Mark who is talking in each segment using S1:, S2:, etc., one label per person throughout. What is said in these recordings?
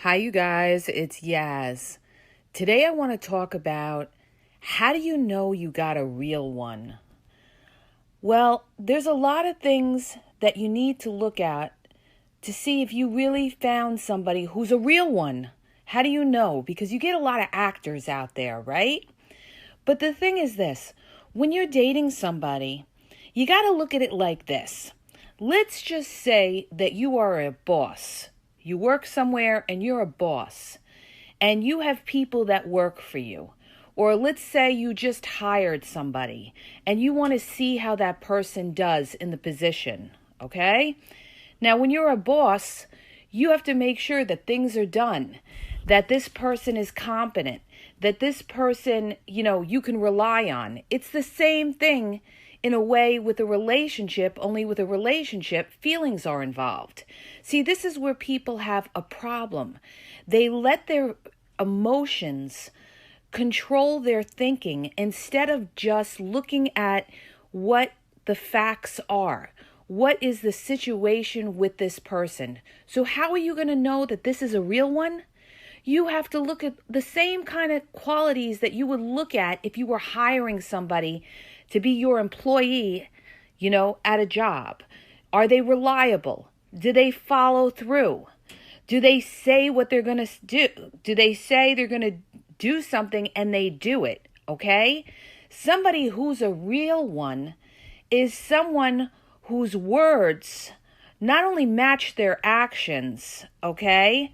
S1: Hi, you guys. It's Yaz. Today, I want to talk about how do you know you got a real one? Well, there's a lot of things that you need to look at to see if you really found somebody who's a real one. How do you know? Because you get a lot of actors out there, right? But the thing is this, when you're dating somebody, you got to look at it like this. Let's just say that you are a boss. You work somewhere and you're a boss, and you have people that work for you. Or let's say you just hired somebody and you want to see how that person does in the position, okay? Now, when you're a boss, you have to make sure that things are done, that this person is competent, that this person, you can rely on. It's the same thing in a way with a relationship, only with a relationship, feelings are involved. See, this is where people have a problem. They let their emotions control their thinking instead of just looking at what the facts are. What is the situation with this person? So how are you going to know that this is a real one? You have to look at the same kind of qualities that you would look at if you were hiring somebody to be your employee, at a job. Are they reliable? Do they follow through? Do they say what they're going to do? Do they say they're going to do something and they do it? Okay? Somebody who's a real one is someone whose words not only match their actions, okay?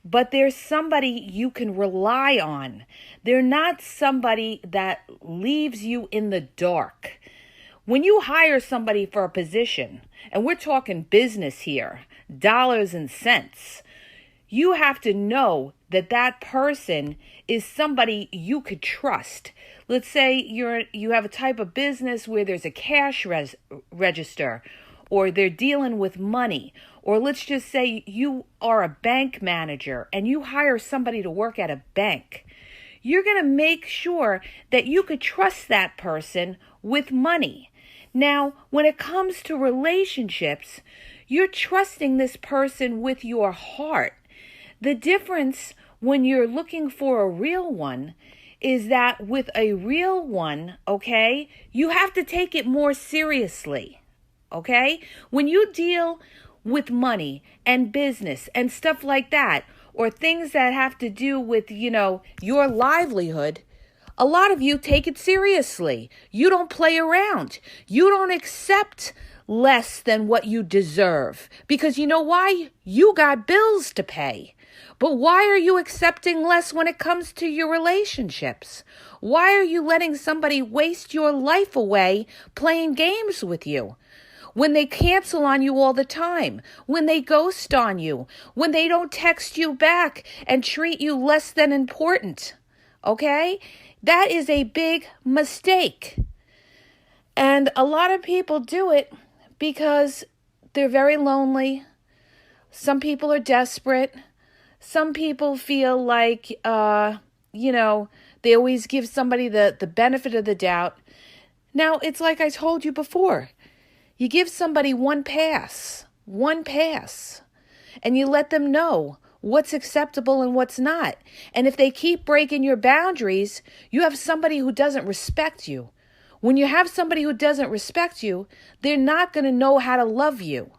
S1: But there's somebody you can rely on. They're not somebody that leaves you in the dark. When you hire somebody for a position, and we're talking business here, dollars and cents, you have to know that that person is somebody you could trust. Let's say you have a type of business where there's a cash register, or they're dealing with money. Or let's just say you are a bank manager and you hire somebody to work at a bank. You're going to make sure that you could trust that person with money. Now, when it comes to relationships, you're trusting this person with your heart. The difference when you're looking for a real one is that with a real one, okay, you have to take it more seriously. Okay? When you deal with money and business and stuff like that, or things that have to do with, your livelihood, a lot of you take it seriously. You don't play around. You don't accept less than what you deserve. Because you know why? You got bills to pay. But why are you accepting less when it comes to your relationships? Why are you letting somebody waste your life away playing games with you? When they cancel on you all the time, when they ghost on you, when they don't text you back and treat you less than important, okay? That is a big mistake. And a lot of people do it because they're very lonely. Some people are desperate. Some people feel like, they always give somebody the benefit of the doubt. Now, it's like I told you before. You give somebody one pass, and you let them know what's acceptable and what's not. And if they keep breaking your boundaries, you have somebody who doesn't respect you. When you have somebody who doesn't respect you, they're not going to know how to love you.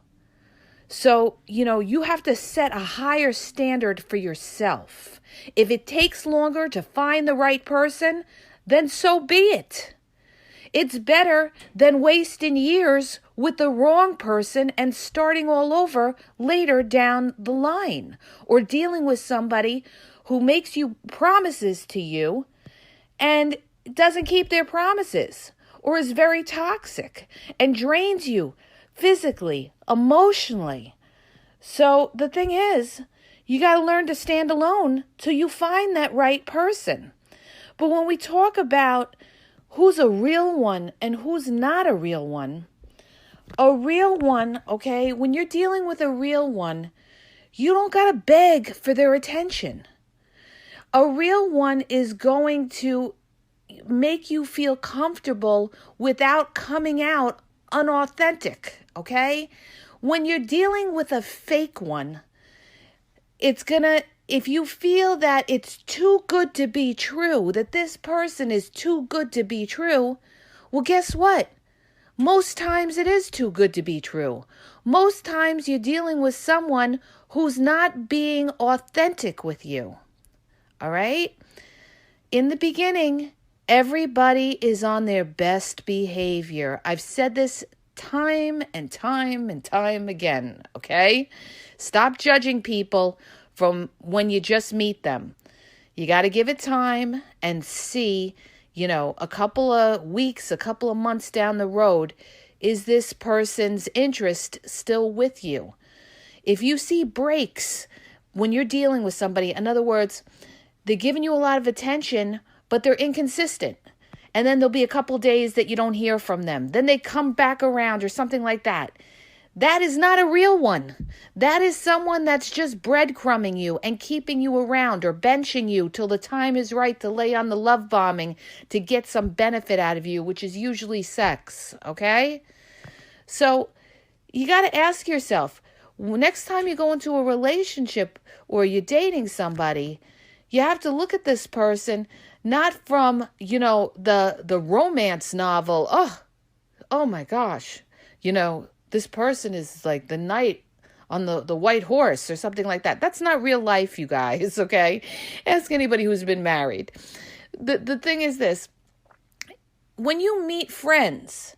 S1: So, you have to set a higher standard for yourself. If it takes longer to find the right person, then so be it. It's better than wasting years with the wrong person and starting all over later down the line, or dealing with somebody who makes you promises to you and doesn't keep their promises, or is very toxic and drains you physically, emotionally. So the thing is, you got to learn to stand alone till you find that right person. But when we talk about who's a real one and who's not a real one, okay, when you're dealing with a real one, you don't got to beg for their attention. A real one is going to make you feel comfortable without coming out unauthentic, okay? When you're dealing with a fake one, it's gonna if you feel that it's too good to be true, that this person is too good to be true, well, guess what? Most times it is too good to be true. Most times you're dealing with someone who's not being authentic with you. All right? In the beginning, everybody is on their best behavior. I've said this time and time and time again, okay? Stop judging people from when you just meet them. You got to give it time and see, a couple of weeks, a couple of months down the road, is this person's interest still with you? If you see breaks when you're dealing with somebody, in other words, they're giving you a lot of attention, but they're inconsistent. And then there'll be a couple days that you don't hear from them. Then they come back around or something like that. That is not a real one. That is someone that's just breadcrumbing you and keeping you around or benching you till the time is right to lay on the love bombing to get some benefit out of you, which is usually sex, okay? So you got to ask yourself, next time you go into a relationship or you're dating somebody, you have to look at this person not from, the romance novel. Oh my gosh. This person is like the knight on the white horse or something like that. That's not real life, you guys, okay? Ask anybody who's been married. The thing is this. When you meet friends,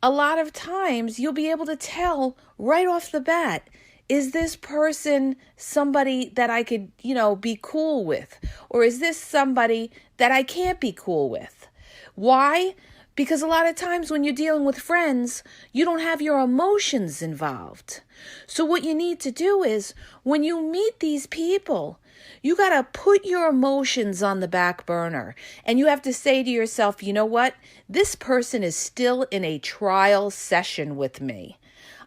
S1: a lot of times you'll be able to tell right off the bat, is this person somebody that I could, be cool with? Or is this somebody that I can't be cool with? Why? Because a lot of times when you're dealing with friends, you don't have your emotions involved. So what you need to do is, when you meet these people, you got to put your emotions on the back burner. And you have to say to yourself, you know what? This person is still in a trial session with me.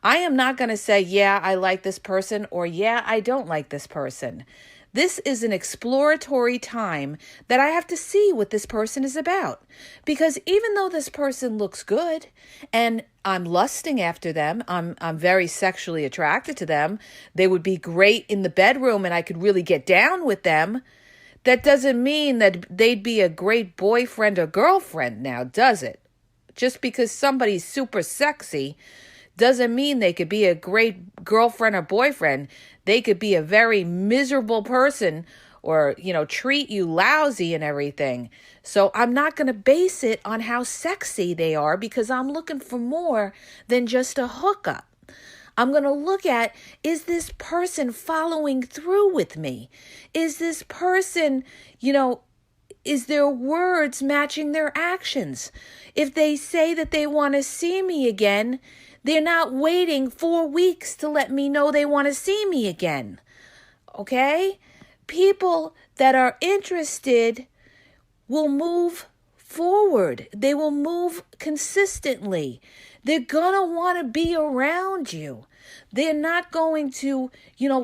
S1: I am not going to say, yeah, I like this person, or yeah, I don't like this person. This is an exploratory time that I have to see what this person is about. Because even though this person looks good and I'm lusting after them, I'm very sexually attracted to them, they would be great in the bedroom and I could really get down with them, that doesn't mean that they'd be a great boyfriend or girlfriend now, does it? Just because somebody's super sexy doesn't mean they could be a great girlfriend or boyfriend. They could be a very miserable person or, treat you lousy and everything. So I'm not going to base it on how sexy they are because I'm looking for more than just a hookup. I'm going to look at, is this person following through with me? Is this person, is their words matching their actions? If they say that they want to see me again, they're not waiting 4 weeks to let me know they want to see me again. Okay? People that are interested will move forward. They will move consistently. They're going to want to be around you. They're not going to,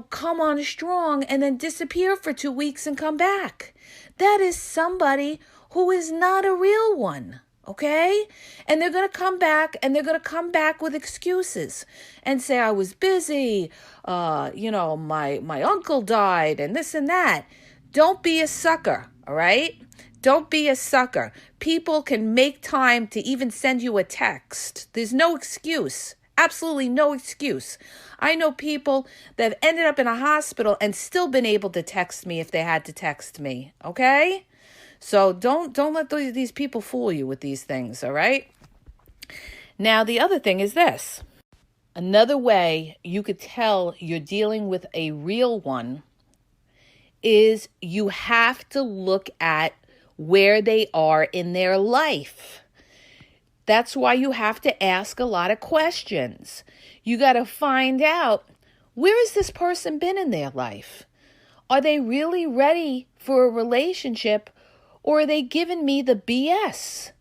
S1: come on strong and then disappear for 2 weeks and come back. That is somebody who is not a real one. Okay? And they're going to come back and they're going to come back with excuses and say, I was busy. My uncle died and this and that. Don't be a sucker. All right? Don't be a sucker. People can make time to even send you a text. There's no excuse. Absolutely no excuse. I know people that have ended up in a hospital and still been able to text me if they had to text me. Okay? So don't let these people fool you with these things, all right? Now, the other thing is this. Another way you could tell you're dealing with a real one is you have to look at where they are in their life. That's why you have to ask a lot of questions. You got to find out, where has this person been in their life? Are they really ready for a relationship? Or are they giving me the BS?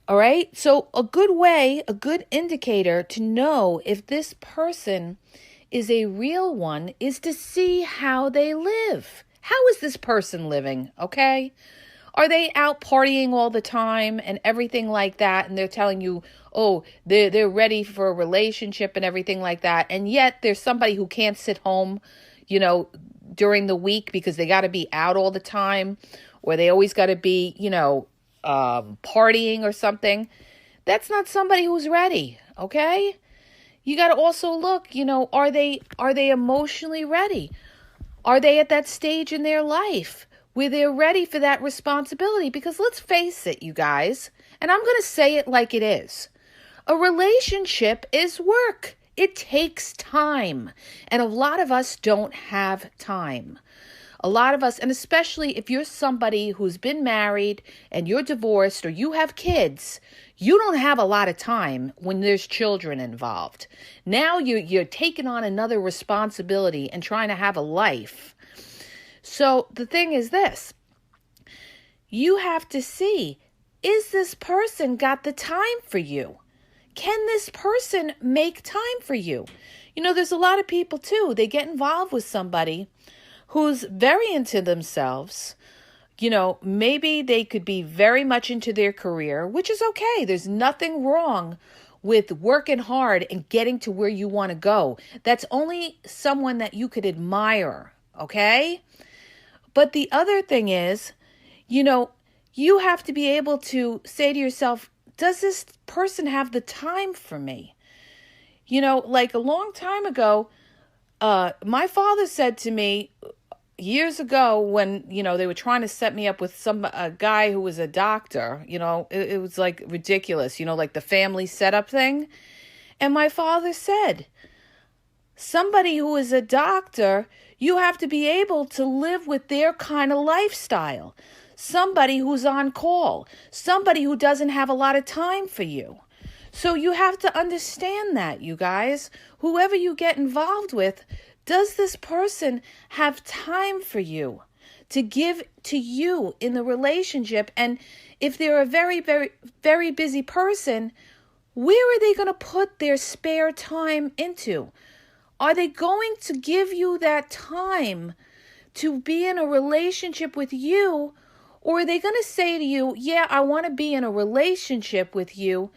S1: All right. So a good indicator to know if this person is a real one is to see how they live. How is this person living? Okay. Are they out partying all the time and everything like that? And they're telling you, oh, they're ready for a relationship and everything like that. And yet there's somebody who can't sit home, during the week because they got to be out all the time, or they always got to be, partying or something. That's not somebody who's ready, okay? You got to also look, are they emotionally ready? Are they at that stage in their life where they're ready for that responsibility? Because let's face it, you guys, and I'm going to say it like it is. A relationship is work. It takes time. And a lot of us don't have time. A lot of us, and especially if you're somebody who's been married and you're divorced or you have kids, you don't have a lot of time when there's children involved. Now you're taking on another responsibility and trying to have a life. So the thing is this, you have to see, is this person got the time for you? Can this person make time for you? There's a lot of people too, they get involved with somebody who's very into themselves. Maybe they could be very much into their career, which is okay. There's nothing wrong with working hard and getting to where you want to go. That's only someone that you could admire, okay? But the other thing is, you have to be able to say to yourself, does this person have the time for me? Like a long time ago, my father said to me years ago when, they were trying to set me up with a guy who was a doctor, it was like ridiculous, like the family setup thing. And my father said, somebody who is a doctor, you have to be able to live with their kind of lifestyle. Somebody who's on call, somebody who doesn't have a lot of time for you. So you have to understand that, you guys. Whoever you get involved with, does this person have time for you to give to you in the relationship? And if they're a very, very, very busy person, where are they going to put their spare time into? Are they going to give you that time to be in a relationship with you? Or are they going to say to you, yeah, I want to be in a relationship with you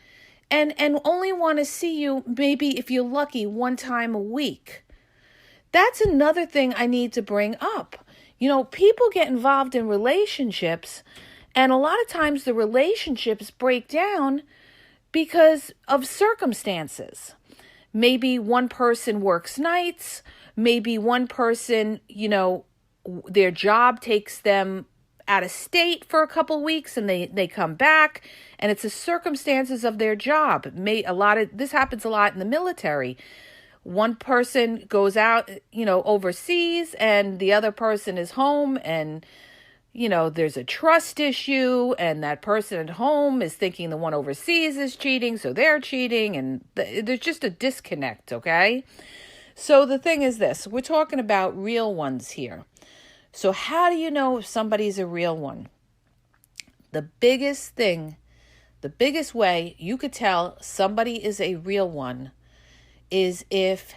S1: and only want to see you maybe, if you're lucky, one time a week? That's another thing I need to bring up. People get involved in relationships, and a lot of times the relationships break down because of circumstances. Maybe one person works nights. Maybe one person, their job takes them out of state for a couple weeks and they come back, and it's the circumstances of their job. This happens a lot in the military. One person goes out, overseas, and the other person is home, and there's a trust issue, and that person at home is thinking the one overseas is cheating, so they're cheating, and there's just a disconnect, okay? So the thing is this, we're talking about real ones here. So how do you know if somebody's a real one? The biggest way you could tell somebody is a real one is if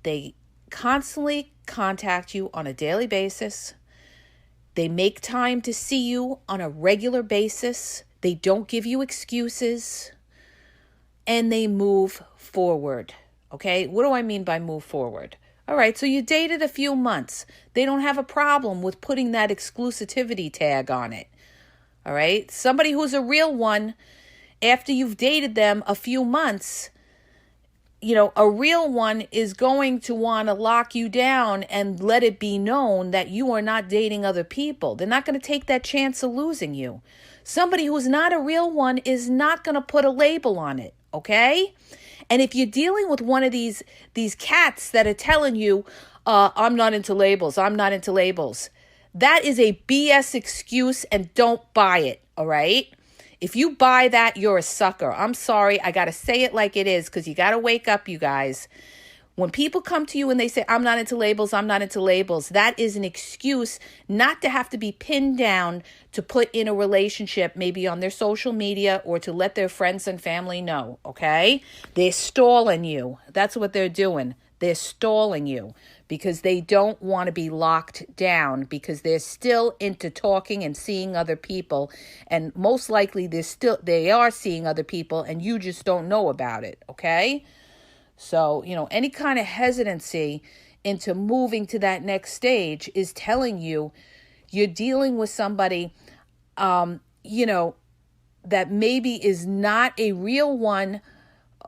S1: they constantly contact you on a daily basis. They make time to see you on a regular basis. They don't give you excuses. And they move forward. Okay? What do I mean by move forward? All right, so you dated a few months. They don't have a problem with putting that exclusivity tag on it. All right? Somebody who's a real one, after you've dated them a few months, a real one is going to want to lock you down and let it be known that you are not dating other people. They're not going to take that chance of losing you. Somebody who's not a real one is not going to put a label on it, okay? And if you're dealing with one of these cats that are telling you, I'm not into labels, that is a BS excuse, and don't buy it, all right? If you buy that, you're a sucker. I'm sorry. I got to say it like it is, because you got to wake up, you guys. When people come to you and they say, I'm not into labels, that is an excuse not to have to be pinned down to put in a relationship, maybe on their social media, or to let their friends and family know, okay? They're stalling you. That's what they're doing. They're stalling you because they don't want to be locked down, because they're still into talking and seeing other people. And most likely they are seeing other people and you just don't know about it, okay? So, any kind of hesitancy into moving to that next stage is telling you you're dealing with somebody, you know, that maybe is not a real one,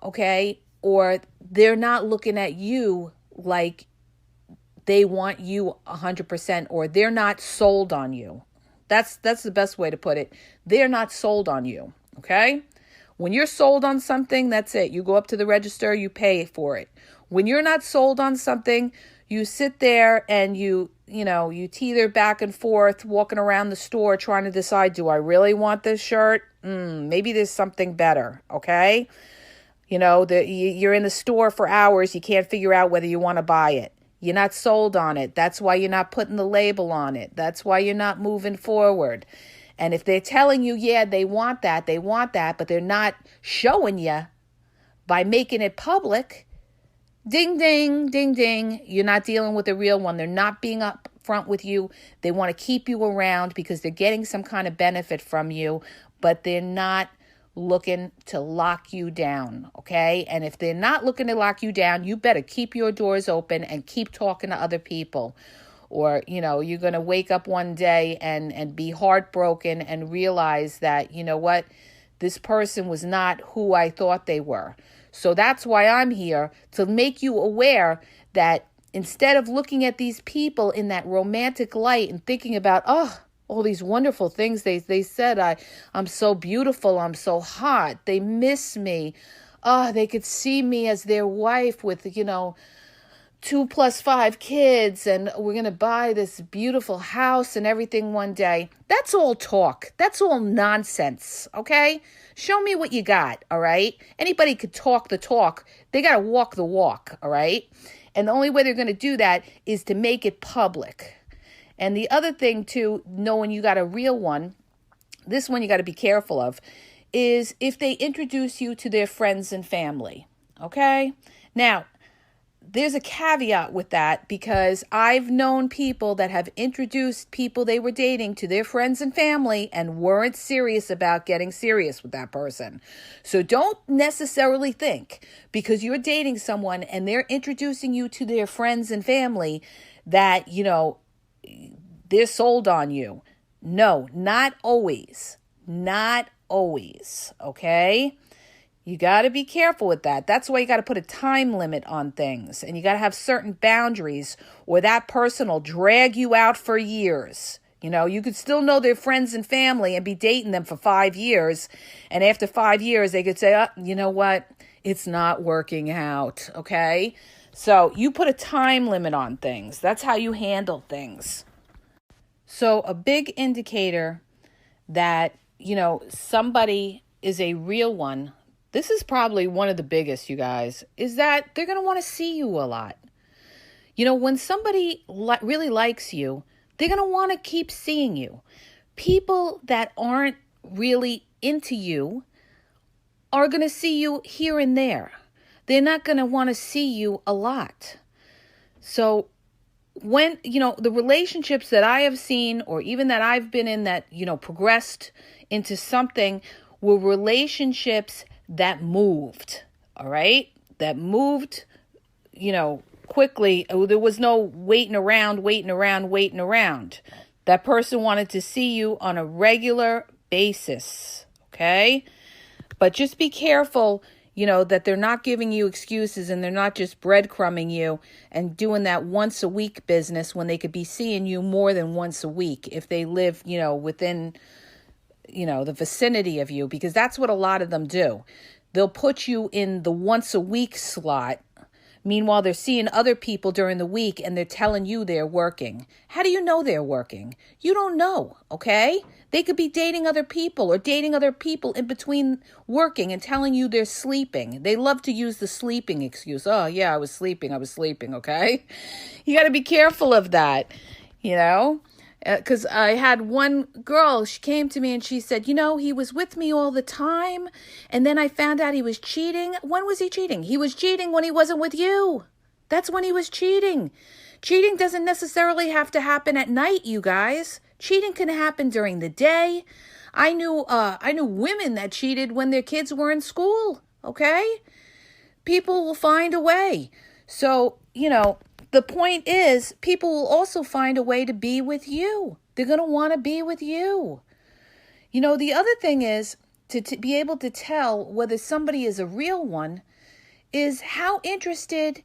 S1: okay? Or they're not looking at you like they want you 100%, or they're not sold on you. That's the best way to put it. They're not sold on you, okay? When you're sold on something, that's it. You go up to the register, you pay for it. When you're not sold on something, you sit there and you teeter back and forth, walking around the store trying to decide, do I really want this shirt? Maybe there's something better, okay? You're in the store for hours. You can't figure out whether you want to buy it. You're not sold on it. That's why you're not putting the label on it. That's why you're not moving forward. And if they're telling you, yeah, they want that, but they're not showing you by making it public, ding, ding, ding, ding, you're not dealing with a real one. They're not being upfront with you. They want to keep you around because they're getting some kind of benefit from you, but they're not looking to lock you down, okay? And if they're not looking to lock you down, you better keep your doors open and keep talking to other people. Or, you're going to wake up one day and be heartbroken and realize that, you know what, this person was not who I thought they were. So that's why I'm here, to make you aware that instead of looking at these people in that romantic light and thinking about, all these wonderful things they said, I'm so beautiful, I'm so hot, they miss me, they could see me as their wife with, 2 + 5 kids, and we're going to buy this beautiful house and everything one day. That's all talk. That's all nonsense, okay? Show me what you got, all right? Anybody could talk the talk. They got to walk the walk, all right? And the only way they're going to do that is to make it public. And the other thing, too, knowing you got a real one, this one you got to be careful of, is if they introduce you to their friends and family, okay? Now, there's a caveat with that, because I've known people that have introduced people they were dating to their friends and family and weren't serious about getting serious with that person. So don't necessarily think because you're dating someone and they're introducing you to their friends and family that, they're sold on you. No, not always. Not always, okay? You got to be careful with that. That's why you got to put a time limit on things. And you got to have certain boundaries, or that person will drag you out for years. You could still know their friends and family and be dating them for 5 years. And after 5 years, they could say, you know what? It's not working out, okay? So you put a time limit on things. That's how you handle things. So a big indicator that, somebody is a real one, this is probably one of the biggest, you guys, is that they're going to want to see you a lot. When somebody really likes you, they're going to want to keep seeing you. People that aren't really into you are going to see you here and there. They're not going to want to see you a lot. So when, the relationships that I have seen, or even that I've been in that, progressed into something, were relationships that moved, all right? That moved, quickly. There was no waiting around. That person wanted to see you on a regular basis, okay? But just be careful, that they're not giving you excuses and they're not just breadcrumbing you and doing that once a week business when they could be seeing you more than once a week if they live, within the vicinity of you, because that's what a lot of them do. They'll put you in the once a week slot. Meanwhile, they're seeing other people during the week and they're telling you they're working. How do you know they're working? You don't know, okay? They could be dating other people or dating other people in between working and telling you they're sleeping. They love to use the sleeping excuse. Oh, yeah, I was sleeping, okay? You got to be careful of that, Because I had one girl, she came to me and she said, he was with me all the time. And then I found out he was cheating. When was he cheating? He was cheating when he wasn't with you. That's when he was cheating. Cheating doesn't necessarily have to happen at night, you guys. Cheating can happen during the day. I knew women that cheated when their kids were in school, okay? People will find a way. So, the point is, people will also find a way to be with you. They're going to want to be with you. The other thing is to be able to tell whether somebody is a real one is how interested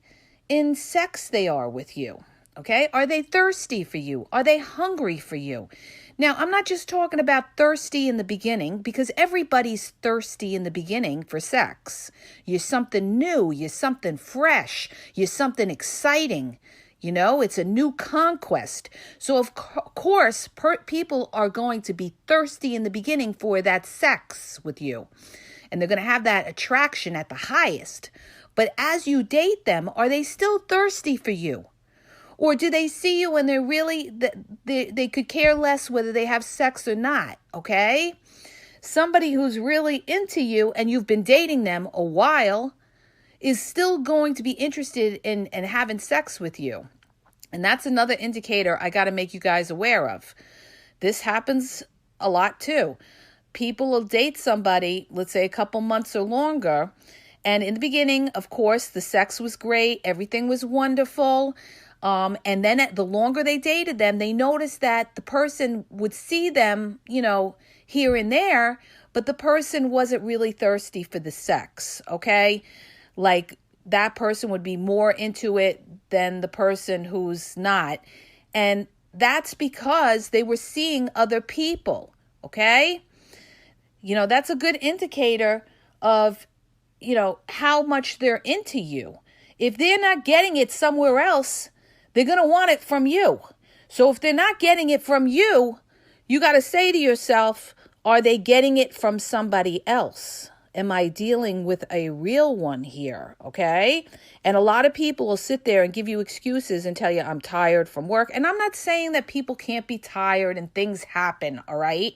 S1: in sex they are with you. Okay? Are they thirsty for you? Are they hungry for you? Now, I'm not just talking about thirsty in the beginning, because everybody's thirsty in the beginning for sex. You're something new. You're something fresh. You're something exciting. It's a new conquest. So, of course, people are going to be thirsty in the beginning for that sex with you. And they're going to have that attraction at the highest. But as you date them, are they still thirsty for you? Or do they see you and they're really, they could care less whether they have sex or not, okay? Somebody who's really into you and you've been dating them a while is still going to be interested in having sex with you. And that's another indicator I got to make you guys aware of. This happens a lot too. People will date somebody, let's say a couple months or longer, and in the beginning, of course, the sex was great, everything was wonderful. And then the longer they dated them, they noticed that the person would see them, here and there, but the person wasn't really thirsty for the sex, okay? Like that person would be more into it than the person who's not. And that's because they were seeing other people, okay? That's a good indicator of, how much they're into you. If they're not getting it somewhere else, they're going to want it from you. So if they're not getting it from you, you got to say to yourself, are they getting it from somebody else? Am I dealing with a real one here? Okay. And a lot of people will sit there and give you excuses and tell you, I'm tired from work. And I'm not saying that people can't be tired and things happen. All right.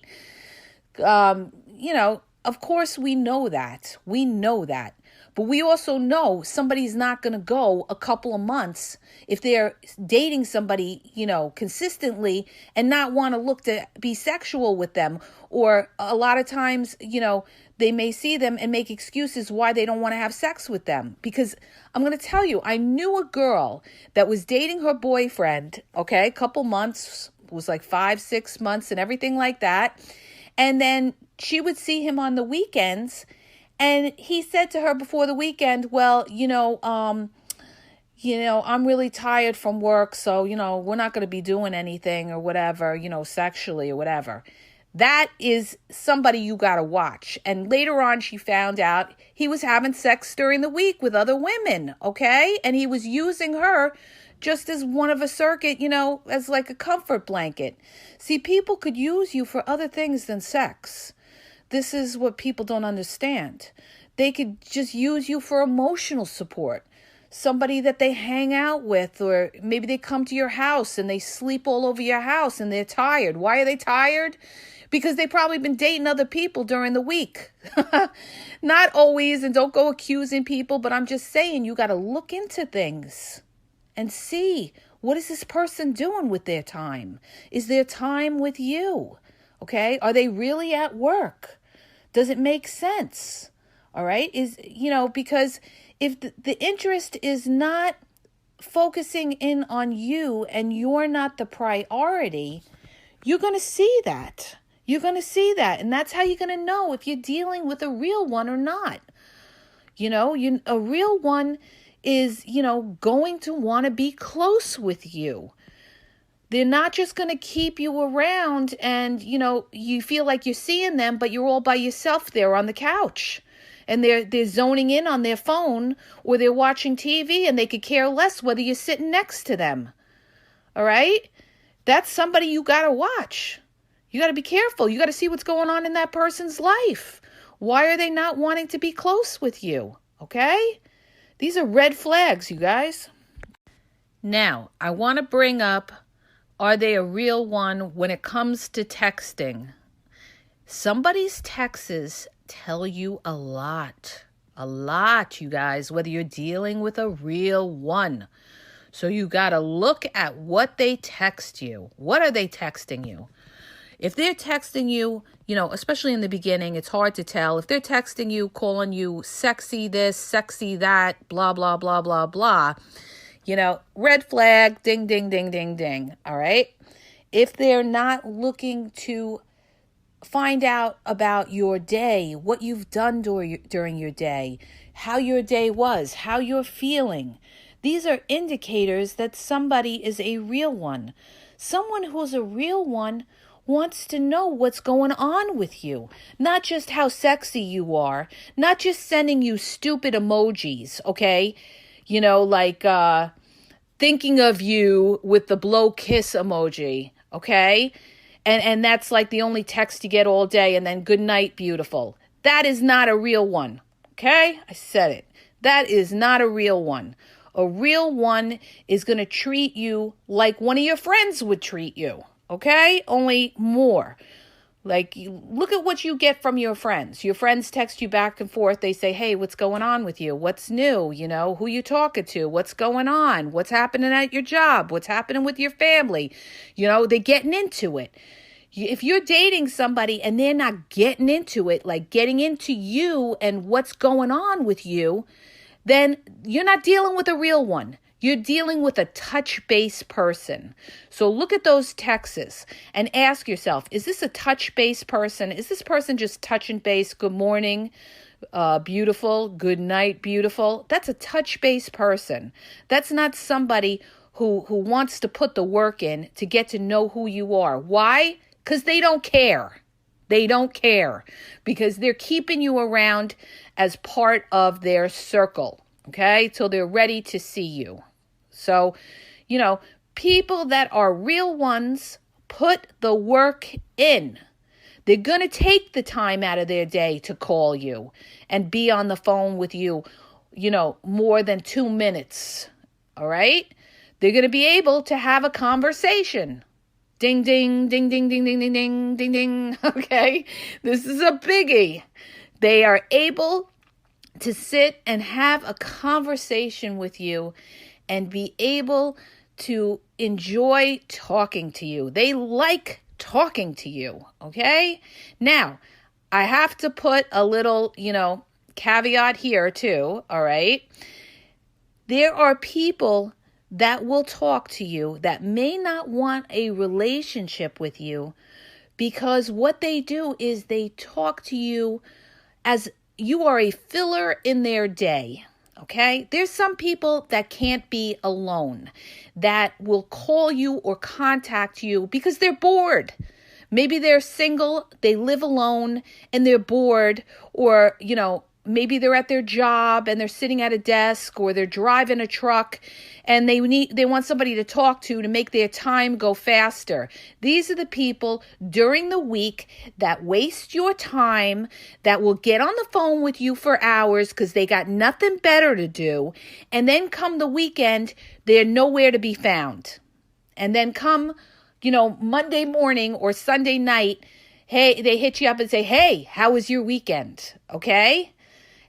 S1: Of course we know that. We know that. But we also know somebody's not going to go a couple of months if they're dating somebody, consistently and not want to look to be sexual with them. Or a lot of times, they may see them and make excuses why they don't want to have sex with them. Because I'm going to tell you, I knew a girl that was dating her boyfriend, okay, a couple months, it was like 5-6 months and everything like that. And then she would see him on the weekends. And he said to her before the weekend, well, I'm really tired from work. So, we're not going to be doing anything or whatever, sexually or whatever. That is somebody you got to watch. And later on, she found out he was having sex during the week with other women. Okay. And he was using her just as one of a circuit, as like a comfort blanket. See, people could use you for other things than sex. This is what people don't understand. They could just use you for emotional support. Somebody that they hang out with, or maybe they come to your house and they sleep all over your house and they're tired. Why are they tired? Because they've probably been dating other people during the week. Not always, and don't go accusing people, but I'm just saying you got to look into things and see, what is this person doing with their time? Is their time with you? Okay? Are they really at work? Does it make sense? All right? Because if the interest is not focusing in on you and you're not the priority, you're going to see that. You're going to see that. And that's how you're going to know if you're dealing with a real one or not. A real one is, going to want to be close with you. They're not just going to keep you around and, you feel like you're seeing them, but you're all by yourself there on the couch. And they're zoning in on their phone or they're watching TV and they could care less whether you're sitting next to them. All right? That's somebody you got to watch. You got to be careful. You got to see what's going on in that person's life. Why are they not wanting to be close with you? Okay? These are red flags, you guys. Now, I want to bring up, are they a real one when it comes to texting? Somebody's texts tell you a lot, you guys, whether you're dealing with a real one. So you got to look at what they text you. What are they texting you? If they're texting you, especially in the beginning, it's hard to tell. If they're texting you, calling you sexy this, sexy that, blah, blah, blah, blah, blah, Red flag, ding, ding, ding, ding, ding. All right. If they're not looking to find out about your day, what you've done during your day, how your day was, how you're feeling, these are indicators that somebody is a real one. Someone who's a real one wants to know what's going on with you, not just how sexy you are, not just sending you stupid emojis, okay? Like thinking of you with the blow kiss emoji, okay? And that's like the only text you get all day, and then good night, beautiful. That is not a real one, okay? I said it. That is not a real one. A real one is going to treat you like one of your friends would treat you, okay? Only more. Like, look at what you get from your friends. Your friends text you back and forth. They say, hey, what's going on with you? What's new? Who you talking to? What's going on? What's happening at your job? What's happening with your family? They're getting into it. If you're dating somebody and they're not getting into it, like getting into you and what's going on with you, then you're not dealing with a real one. You're dealing with a touch-base person. So look at those texts and ask yourself, is this a touch-base person? Is this person just touching base? Good morning, beautiful. Good night, beautiful. That's a touch-base person. That's not somebody who wants to put the work in to get to know who you are. Why? Because they don't care. They don't care because they're keeping you around as part of their circle, okay, till they're ready to see you. So, people that are real ones put the work in. They're going to take the time out of their day to call you and be on the phone with you, more than 2 minutes, all right? They're going to be able to have a conversation. Ding, ding, ding, ding, ding, ding, ding, ding, ding, ding. Okay, this is a biggie. They are able to sit and have a conversation with you and be able to enjoy talking to you. They like talking to you, okay? Now, I have to put a little, caveat here too, all right? There are people that will talk to you that may not want a relationship with you because what they do is they talk to you as you are a filler in their day, okay? There's some people that can't be alone, that will call you or contact you because they're bored. Maybe they're single, they live alone, and they're bored, or, maybe they're at their job and they're sitting at a desk, or they're driving a truck and they want somebody to talk to make their time go faster. These are the people during the week that waste your time, that will get on the phone with you for hours because they got nothing better to do. And then come the weekend, they're nowhere to be found. And then come, Monday morning or Sunday night, hey, they hit you up and say, hey, how was your weekend? Okay?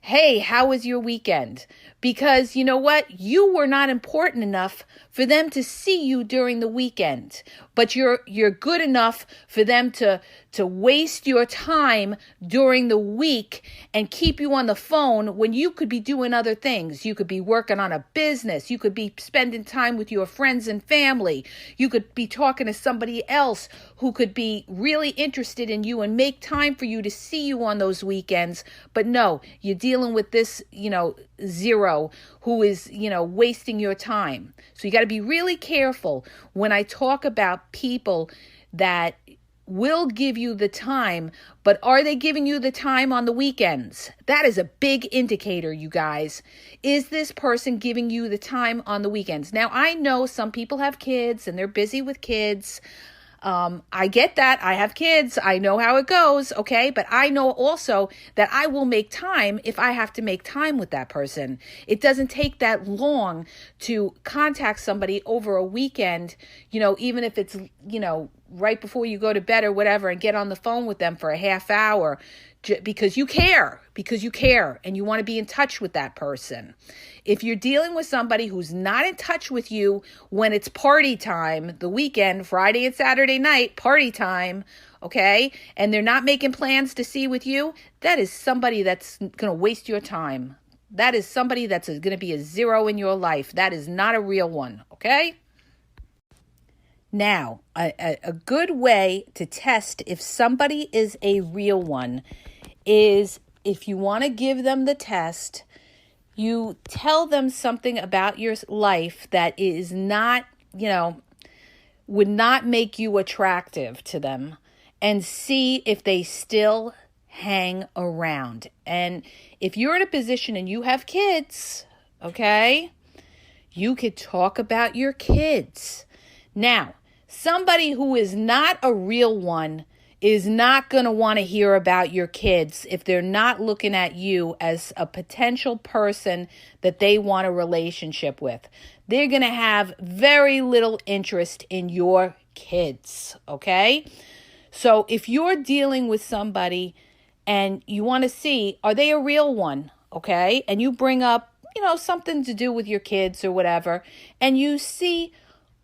S1: Hey, how was your weekend? Because you know what? You were not important enough for them to see you during the weekend. But you're good enough for them to waste your time during the week and keep you on the phone when you could be doing other things. You could be working on a business. You could be spending time with your friends and family. You could be talking to somebody else who could be really interested in you and make time for you to see you on those weekends. But no, you're dealing with this, zero who is, wasting your time. So you got to be really careful when I talk about people that will give you the time, but are they giving you the time on the weekends? That is a big indicator, you guys. Is this person giving you the time on the weekends? Now, I know some people have kids and they're busy with kids. I get that. I have kids. I know how it goes. Okay. But I know also that I will make time if I have to make time with that person. It doesn't take that long to contact somebody over a weekend, even if it's, right before you go to bed or whatever, and get on the phone with them for a half hour because you care, and you want to be in touch with that person. If you're dealing with somebody who's not in touch with you when it's party time, the weekend, Friday and Saturday night, party time, okay, and they're not making plans to see with you, that is somebody that's going to waste your time. That is somebody that's going to be a zero in your life. That is not a real one, okay? Now, a good way to test if somebody is a real one is if you want to give them the test, you tell them something about your life that is not, would not make you attractive to them, and see if they still hang around. And if you're in a position and you have kids, okay, you could talk about your kids. Now, somebody who is not a real one is not going to want to hear about your kids if they're not looking at you as a potential person that they want a relationship with. They're going to have very little interest in your kids, okay? So if you're dealing with somebody and you want to see, are they a real one, okay? And you bring up, something to do with your kids or whatever, and you see,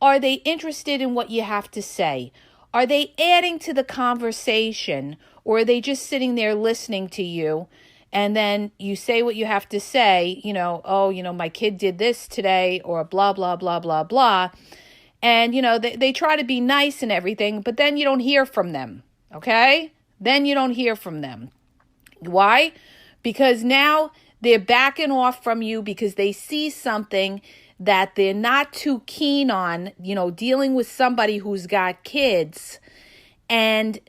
S1: are they interested in what you have to say? Are they adding to the conversation, or are they just sitting there listening to you? And then you say what you have to say, my kid did this today, or blah, blah, blah, blah, blah. And, they try to be nice and everything, but then you don't hear from them, okay? Then you don't hear from them. Why? Because now they're backing off from you because they see something that they're not too keen on, dealing with somebody who's got kids. And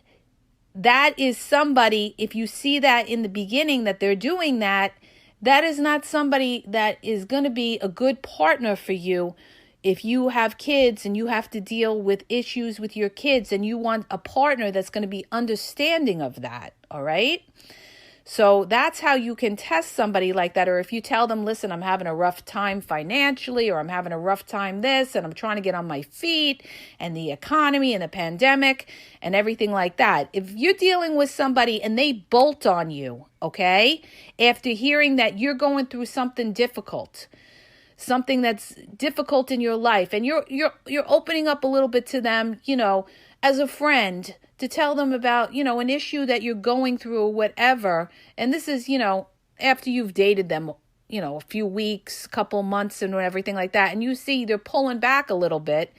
S1: that is somebody, if you see that in the beginning that they're doing that, that is not somebody that is going to be a good partner for you. If you have kids and you have to deal with issues with your kids and you want a partner that's going to be understanding of that, all right? So that's how you can test somebody like that. Or if you tell them, listen, I'm having a rough time financially, or I'm having a rough time this, and I'm trying to get on my feet, and the economy and the pandemic and everything like that. If you're dealing with somebody and they bolt on you, okay, after hearing that you're going through something difficult, something that's difficult in your life, and you're opening up a little bit to them, as a friend, to tell them about, an issue that you're going through or whatever. And this is, after you've dated them, a few weeks, couple months and everything like that. And you see they're pulling back a little bit.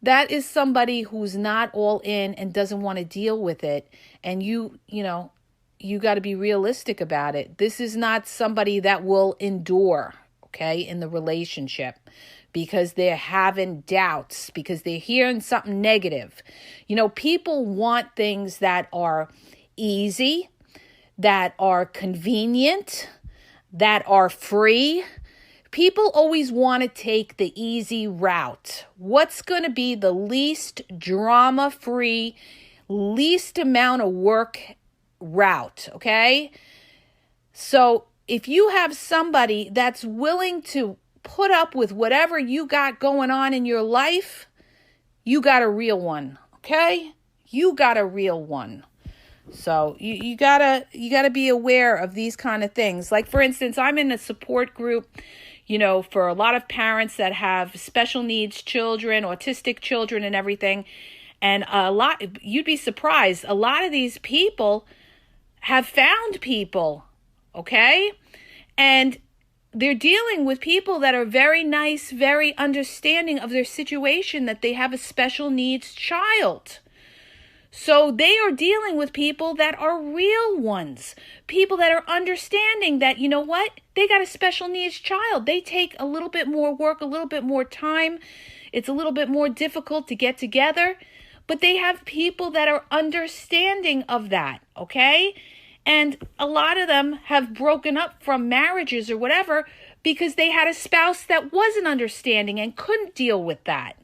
S1: That is somebody who's not all in and doesn't want to deal with it. And you got to be realistic about it. This is not somebody that will endure, okay, in the relationship, because they're having doubts, because they're hearing something negative. People want things that are easy, that are convenient, that are free. People always want to take the easy route. What's going to be the least drama-free, least amount of work route, okay? So if you have somebody that's willing to put up with whatever you got going on in your life, you got a real one, okay? You got a real one. So you gotta be aware of these kind of things. Like, for instance, I'm in a support group, for a lot of parents that have special needs children, autistic children and everything. And you'd be surprised, a lot of these people have found people, okay? And they're dealing with people that are very nice, very understanding of their situation, that they have a special needs child. So they are dealing with people that are real ones, people that are understanding that, they got a special needs child. They take a little bit more work, a little bit more time. It's a little bit more difficult to get together, but they have people that are understanding of that, okay? And a lot of them have broken up from marriages or whatever because they had a spouse that wasn't understanding and couldn't deal with that.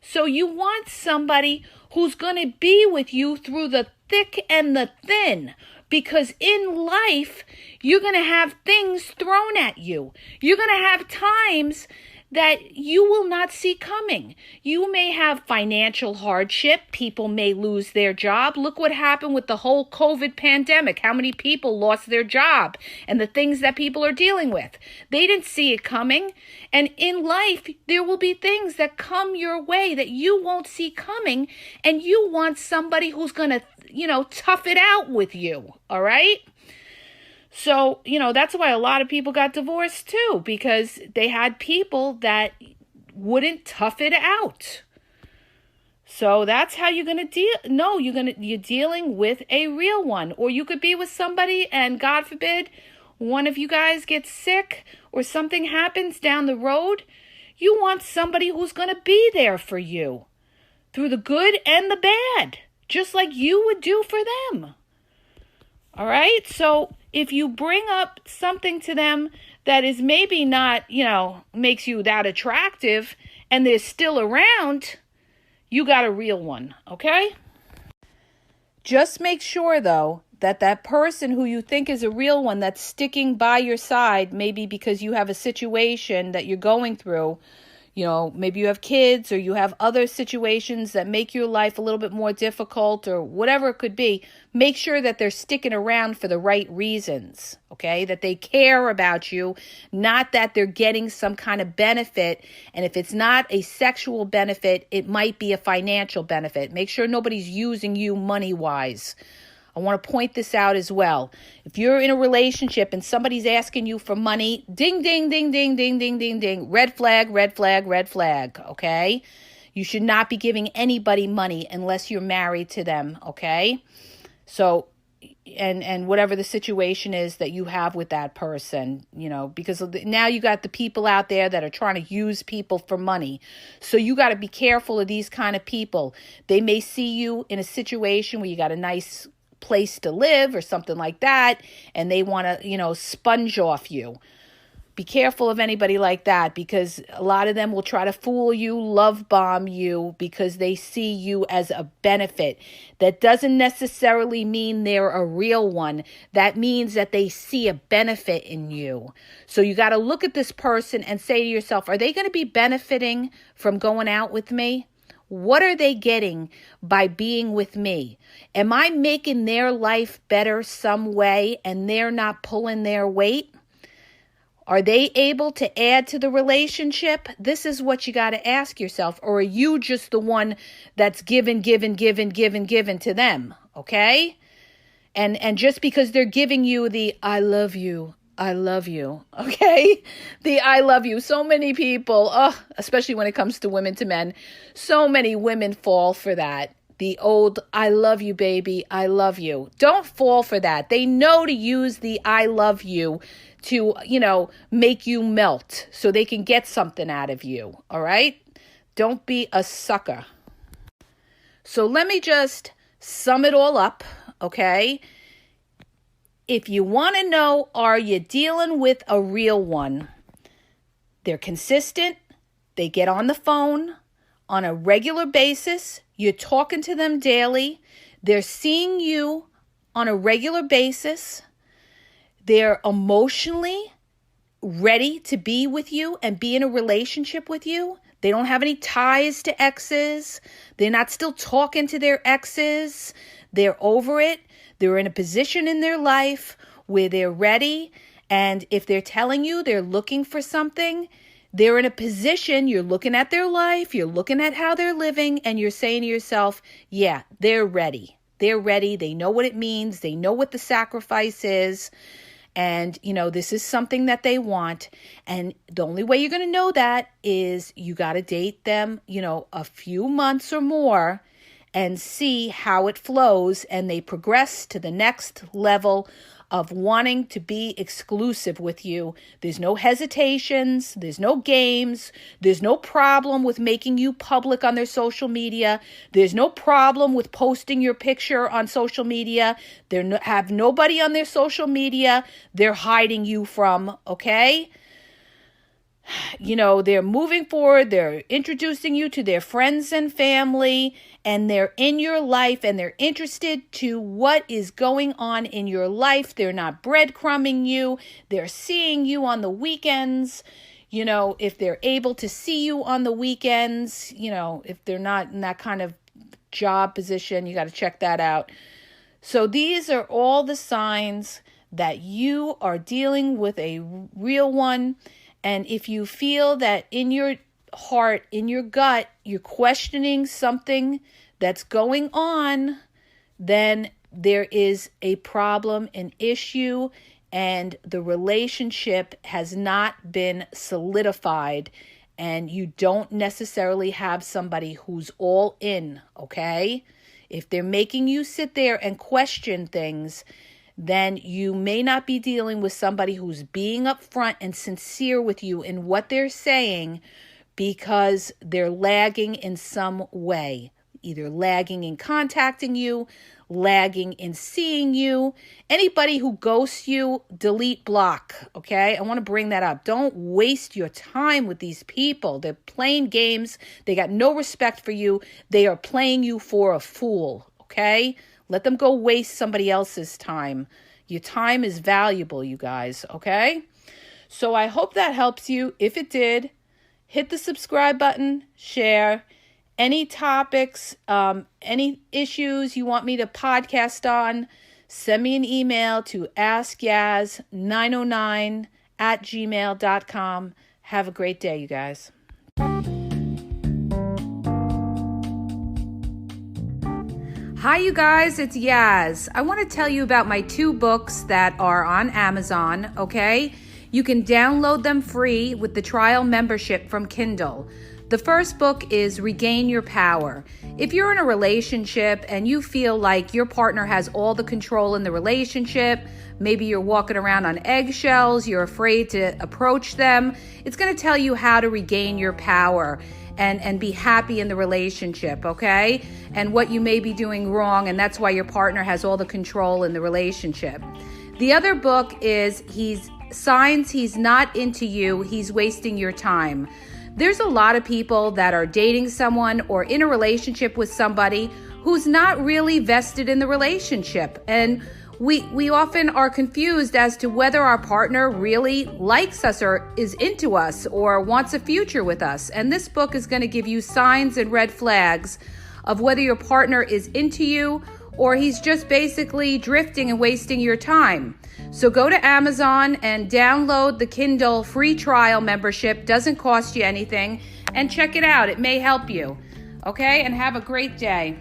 S1: So you want somebody who's going to be with you through the thick and the thin, because in life, you're going to have things thrown at you. You're going to have times that you will not see coming. You may have financial hardship. People may lose their job. Look what happened with the whole COVID pandemic. How many people lost their job and the things that people are dealing with. They didn't see it coming. And in life, there will be things that come your way that you won't see coming. And you want somebody who's going to, tough it out with you. All right? So, that's why a lot of people got divorced too, because they had people that wouldn't tough it out. So that's how you're going to deal. No, you're dealing with a real one. Or you could be with somebody and God forbid one of you guys gets sick or something happens down the road. You want somebody who's going to be there for you through the good and the bad, just like you would do for them. All right? So if you bring up something to them that is maybe not, makes you that attractive and they're still around, you got a real one, okay? Just make sure, though, that person who you think is a real one that's sticking by your side, maybe because you have a situation that you're going through, maybe you have kids or you have other situations that make your life a little bit more difficult or whatever it could be, make sure that they're sticking around for the right reasons, okay? That they care about you, not that they're getting some kind of benefit. And if it's not a sexual benefit, it might be a financial benefit. Make sure nobody's using you money-wise. I want to point this out as well. If you're in a relationship and somebody's asking you for money, ding, ding, ding, ding, ding, ding, ding, ding. Red flag, red flag, red flag, okay? You should not be giving anybody money unless you're married to them, okay? So, and whatever the situation is that you have with that person, because now you got the people out there that are trying to use people for money. So you got to be careful of these kind of people. They may see you in a situation where you got a nice place to live or something like that, and they want to, sponge off you. Be careful of anybody like that, because a lot of them will try to fool you, love bomb you, because they see you as a benefit. That doesn't necessarily mean they're a real one. That means that they see a benefit in you. So you got to look at this person and say to yourself, are they going to be benefiting from going out with me? What are they getting by being with me? Am I making their life better some way and they're not pulling their weight? Are they able to add to the relationship? This is what you got to ask yourself. Or are you just the one that's given to them? Okay? And just because they're giving you the I love you, okay? The I love you. So many people, especially when it comes to women to men, so many women fall for that. The old I love you, baby, I love you. Don't fall for that. They know to use the I love you to, make you melt so they can get something out of you, all right? Don't be a sucker. So let me just sum it all up, okay? If you want to know, are you dealing with a real one? They're consistent. They get on the phone on a regular basis. You're talking to them daily. They're seeing you on a regular basis. They're emotionally ready to be with you and be in a relationship with you. They don't have any ties to exes. They're not still talking to their exes. They're over it. They're in a position in their life where they're ready. And if they're telling you they're looking for something, they're in a position, you're looking at their life, you're looking at how they're living, and you're saying to yourself, yeah, they're ready. They're ready. They know what it means. They know what the sacrifice is. And, this is something that they want. And the only way you're going to know that is you got to date them, a few months or more and see how it flows, and they progress to the next level of wanting to be exclusive with you. There's no hesitations, there's no games, there's no problem with making you public on their social media, there's no problem with posting your picture on social media. They have nobody on their social media they're hiding you from, okay? They're moving forward, they're introducing you to their friends and family, and they're in your life, and they're interested to what is going on in your life. They're not breadcrumbing you. They're seeing you on the weekends. If they're able to see you on the weekends, if they're not in that kind of job position, you got to check that out. So these are all the signs that you are dealing with a real one. And if you feel that in your heart, in your gut, you're questioning something that's going on, then there is a problem, an issue, and the relationship has not been solidified, and you don't necessarily have somebody who's all in, okay? If they're making you sit there and question things, then you may not be dealing with somebody who's being upfront and sincere with you in what they're saying, because they're lagging in some way, either lagging in contacting you, lagging in seeing you. Anybody who ghosts you, delete, block, okay? I want to bring that up. Don't waste your time with these people. They're playing games. They got no respect for you. They are playing you for a fool, okay? Let them go waste somebody else's time. Your time is valuable, you guys, okay? So I hope that helps you. If it did, hit the subscribe button, share. Any topics, any issues you want me to podcast on, send me an email to askyaz909@gmail.com. Have a great day, you guys. Hi, you guys, it's Yaz. I want to tell you about my 2 books that are on Amazon, okay? You can download them free with the trial membership from Kindle. The first book is Regain Your Power. If you're in a relationship and you feel like your partner has all the control in the relationship, maybe you're walking around on eggshells, you're afraid to approach them, it's going to tell you how to regain your power and be happy in the relationship, okay? And what you may be doing wrong, and that's why your partner has all the control in the relationship. The other book is Signs He's Not Into You, He's Wasting Your Time. There's a lot of people that are dating someone or in a relationship with somebody who's not really vested in the relationship. And we often are confused as to whether our partner really likes us or is into us or wants a future with us. And this book is going to give you signs and red flags of whether your partner is into you or he's just basically drifting and wasting your time. So go to Amazon and download the Kindle free trial membership. Doesn't cost you anything. And check it out. It may help you. Okay? And have a great day.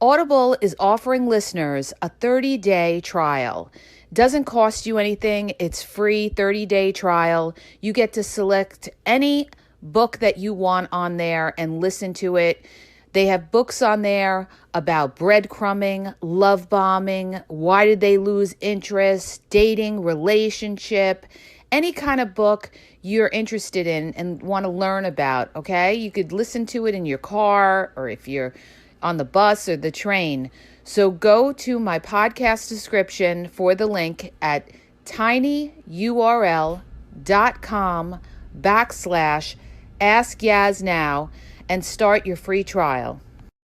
S1: Audible is offering listeners a 30-day trial. Doesn't cost you anything. It's free 30-day trial. You get to select any book that you want on there and listen to it. They have books on there about breadcrumbing, love bombing, why did they lose interest, dating, relationship, any kind of book you're interested in and want to learn about, okay? You could listen to it in your car or if you're on the bus or the train. So go to my podcast description for the link at tinyurl.com/AskYazNow and start your free trial.